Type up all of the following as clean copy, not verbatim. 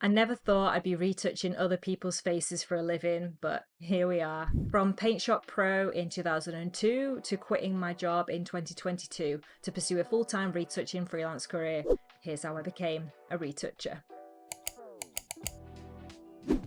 I never thought I'd be retouching other people's faces for a living, but here we are. From Paint Shop Pro in 2002 to quitting my job in 2022 to pursue a full-time retouching freelance career, here's how I became a retoucher.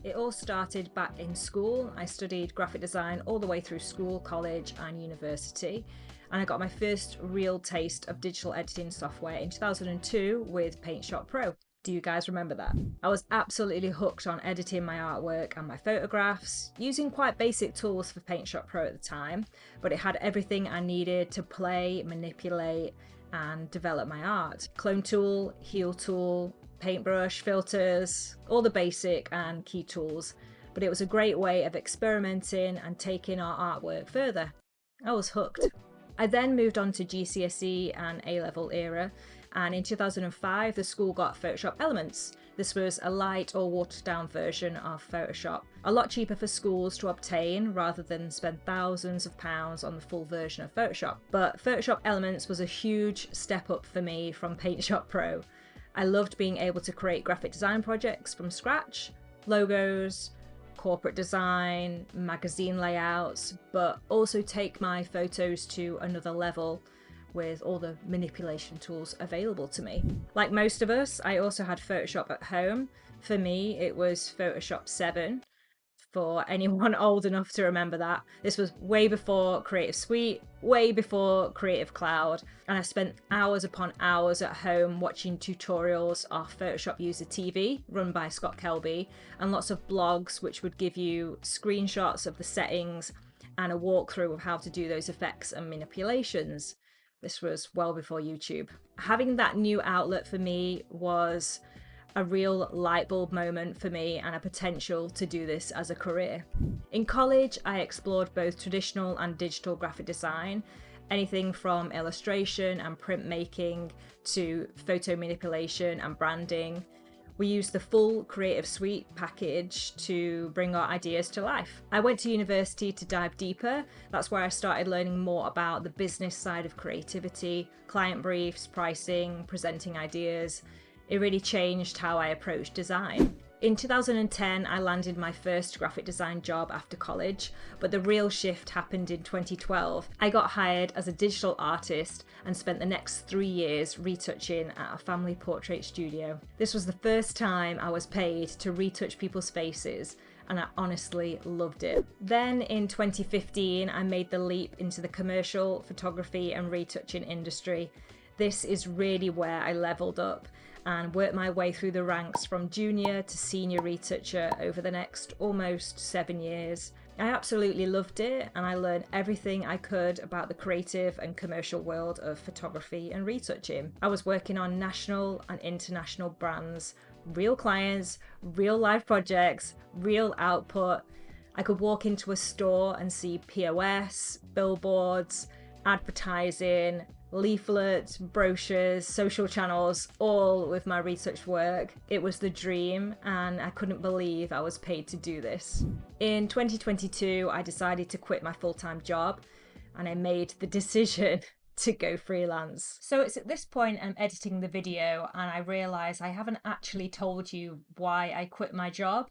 It all started back in school. I studied graphic design all the way through school, college and university. And I got my first real taste of digital editing software in 2002 with Paint Shop Pro. Do you guys remember that? I was absolutely hooked on editing my artwork and my photographs, using quite basic tools for Paint Shop Pro at the time, but it had everything I needed to play, manipulate and develop my art. Clone tool, heal tool, paintbrush, filters, all the basic and key tools, but it was a great way of experimenting and taking our artwork further. I was hooked. I then moved on to GCSE and A-level era, and in 2005 the school got Photoshop Elements. This was a light or watered down version of Photoshop, a lot cheaper for schools to obtain rather than spend thousands of pounds on the full version of Photoshop. But Photoshop Elements was a huge step up for me from Paint Shop Pro. I loved being able to create graphic design projects from scratch, logos, corporate design, magazine layouts, but also take my photos to another level with all the manipulation tools available to me. Like most of us, I also had Photoshop at home. For me, it was Photoshop 7. For anyone old enough to remember that. This was way before Creative Suite, way before Creative Cloud, and I spent hours upon hours at home watching tutorials off Photoshop User TV run by Scott Kelby, and lots of blogs which would give you screenshots of the settings and a walkthrough of how to do those effects and manipulations. This was well before YouTube. Having that new outlet for me was a real light bulb moment for me and a potential to do this as a career. In college, I explored both traditional and digital graphic design, anything from illustration and printmaking to photo manipulation and branding. We used the full Creative Suite package to bring our ideas to life. I went to university to dive deeper. That's where I started learning more about the business side of creativity, client briefs, pricing, presenting ideas. It really changed how I approached design. In 2010, I landed my first graphic design job after college, but the real shift happened in 2012. I got hired as a digital artist and spent the next 3 years retouching at a family portrait studio. This was the first time I was paid to retouch people's faces, and I honestly loved it. Then in 2015, I made the leap into the commercial photography and retouching industry. This is really where I leveled up and worked my way through the ranks from junior to senior retoucher over the next almost 7 years. I absolutely loved it, and I learned everything I could about the creative and commercial world of photography and retouching. I was working on national and international brands, real clients, real life projects, real output. I could walk into a store and see POS, billboards, advertising, leaflets, brochures, social channels, all with my retouch work. It was the dream, and I couldn't believe I was paid to do this. In 2022, I decided to quit my full-time job, and I made the decision to go freelance. So it's at this point I'm editing the video and I realize I haven't actually told you why I quit my job.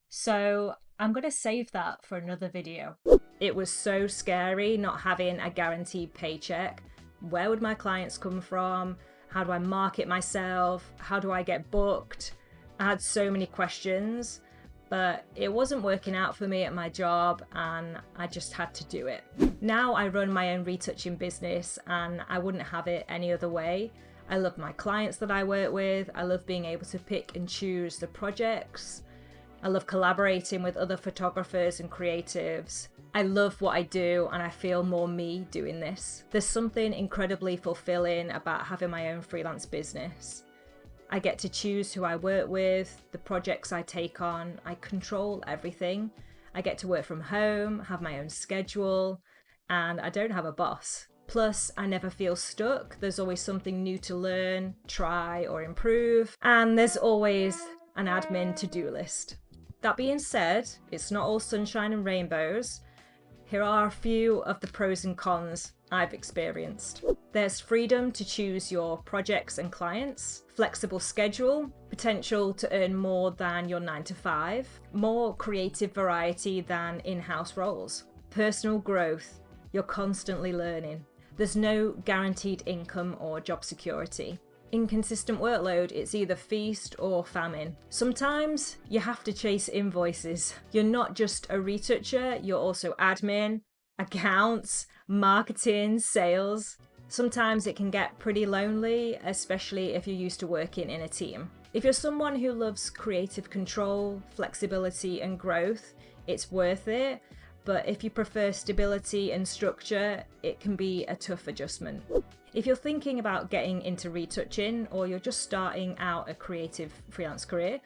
So I'm going to save that for another video. It was so scary not having a guaranteed paycheck. Where would my clients come from? How do I market myself? How do I get booked? I had so many questions, but it wasn't working out for me at my job and I just had to do it. Now I run my own retouching business and I wouldn't have it any other way. I love my clients that I work with. I love being able to pick and choose the projects. I love collaborating with other photographers and creatives. I love what I do and I feel more me doing this. There's something incredibly fulfilling about having my own freelance business. I get to choose who I work with, the projects I take on, I control everything. I get to work from home, have my own schedule, and I don't have a boss. Plus, I never feel stuck. There's always something new to learn, try, or improve, and there's always an admin to-do list. That being said, it's not all sunshine and rainbows. Here are a few of the pros and cons I've experienced. There's freedom to choose your projects and clients, flexible schedule, potential to earn more than your 9 to 5, more creative variety than in-house roles, personal growth, you're constantly learning. There's no guaranteed income or job security. Inconsistent workload, it's either feast or famine. Sometimes you have to chase invoices. You're not just a retoucher, you're also admin, accounts, marketing, sales. Sometimes it can get pretty lonely, especially if you're used to working in a team. If you're someone who loves creative control, flexibility and growth, it's worth it. But if you prefer stability and structure, it can be a tough adjustment. If you're thinking about getting into retouching or you're just starting out a creative freelance career,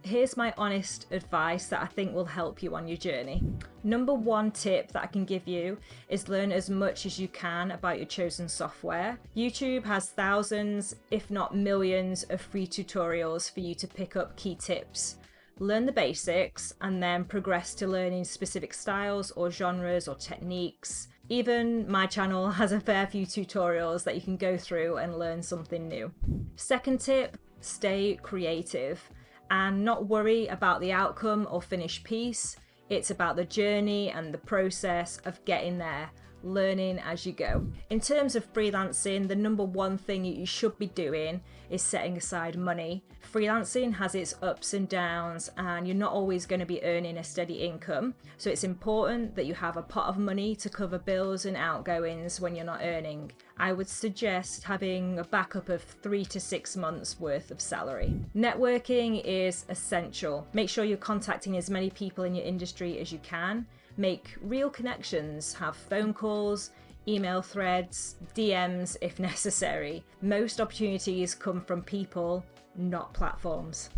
here's my honest advice that I think will help you on your journey. Number one tip that I can give you is learn as much as you can about your chosen software. YouTube has thousands, if not millions, of free tutorials for you to pick up key tips. Learn the basics and then progress to learning specific styles or genres or techniques. Even my channel has a fair few tutorials that you can go through and learn something new. Second tip, stay creative and not worry about the outcome or finished piece. It's about the journey and the process of getting there, learning as you go. In terms of freelancing, the number one thing you should be doing is setting aside money. Freelancing has its ups and downs and you're not always going to be earning a steady income. So it's important that you have a pot of money to cover bills and outgoings when you're not earning. I would suggest having a backup of 3 to 6 months worth of salary. Networking is essential. Make sure you're contacting as many people in your industry as you can. Make real connections, have phone calls, email threads, DMs if necessary. Most opportunities come from people, not platforms.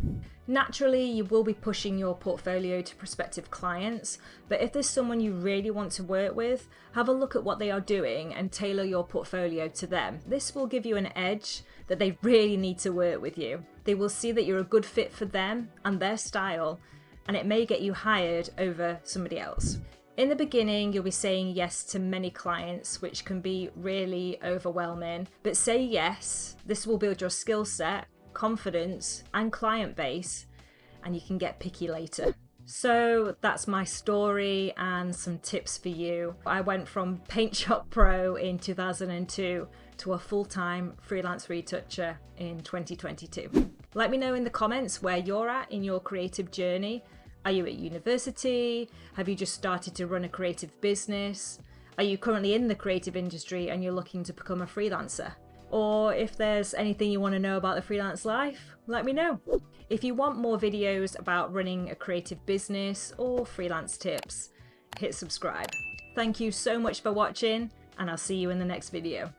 Naturally, you will be pushing your portfolio to prospective clients, but if there's someone you really want to work with, have a look at what they are doing and tailor your portfolio to them. This will give you an edge that they really need to work with you. They will see that you're a good fit for them and their style, and it may get you hired over somebody else. In the beginning, you'll be saying yes to many clients, which can be really overwhelming, but say yes. This will build your skill set, confidence, and client base, and you can get picky later. So that's my story and some tips for you. I went from Paint Shop Pro in 2002 to a full-time freelance retoucher in 2022. Let me know in the comments where you're at in your creative journey. Are you at university? Have you just started to run a creative business? Are you currently in the creative industry and you're looking to become a freelancer? Or if there's anything you want to know about the freelance life, let me know. If you want more videos about running a creative business or freelance tips, hit subscribe. Thank you so much for watching, and I'll see you in the next video.